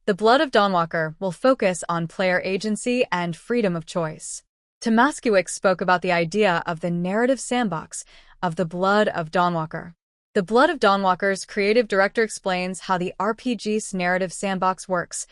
The Blood of Dawnwalker will focus on player agency and freedom of choice. Tomaszkiewicz spoke about the idea of the narrative sandbox of The Blood of Dawnwalker. The Blood of Dawnwalker's creative director explains how the RPG's narrative sandbox works.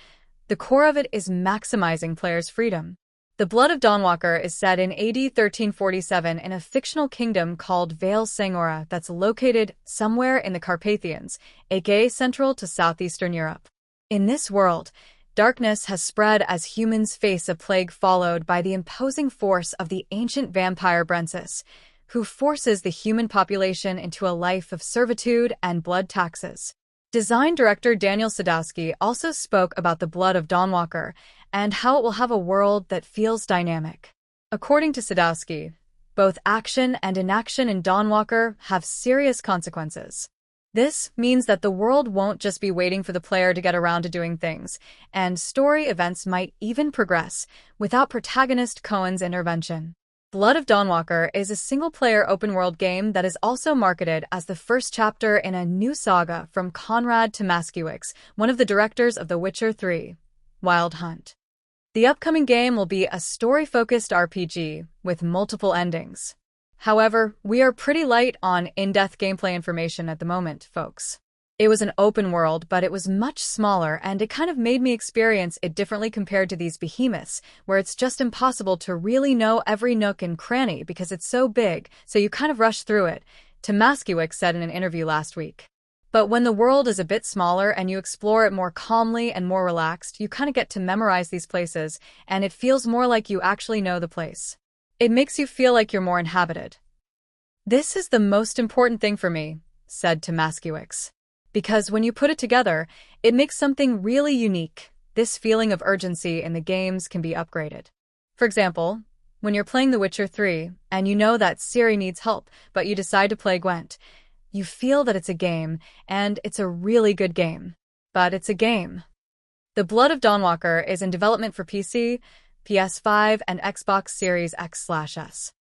The core of it is maximizing players' freedom. The Blood of Dawnwalker is set in AD 1347 in a fictional kingdom called Vale Sangora that's located somewhere in the Carpathians, aka central to Southeastern Europe. In this world, darkness has spread as humans face a plague followed by the imposing force of the ancient vampire Brencis, who forces the human population into a life of servitude and blood taxes. Design director Daniel Sadowski also spoke about the Blood of Dawnwalker and how it will have a world that feels dynamic. According to Sadowski, both action and inaction in Dawnwalker have serious consequences. This means that the world won't just be waiting for the player to get around to doing things, and story events might even progress without protagonist Coen's intervention. Blood of Dawnwalker is a single-player open-world game that is also marketed as the first chapter in a new saga from Konrad Tomaszkiewicz, one of the directors of The Witcher 3, Wild Hunt. The upcoming game will be a story-focused RPG with multiple endings. However, we are pretty light on in-depth gameplay information at the moment, folks. It was an open world, but it was much smaller, and it kind of made me experience it differently compared to these behemoths, where it's just impossible to really know every nook and cranny because it's so big, so you kind of rush through it, Tomaszkiewicz said in an interview last week. But when the world is a bit smaller and you explore it more calmly and more relaxed, you kind of get to memorize these places, and it feels more like you actually know the place. It makes you feel like you're more inhabited. This is the most important thing for me, said Tomaszkiewicz. Because when you put it together, it makes something really unique. This feeling of urgency in the games can be upgraded. For example, when you're playing The Witcher 3 and you know that Ciri needs help, but you decide to play Gwent, you feel that it's a game, and it's a really good game. But it's a game. The Blood of Dawnwalker is in development for PC, PS5, and Xbox Series X/S.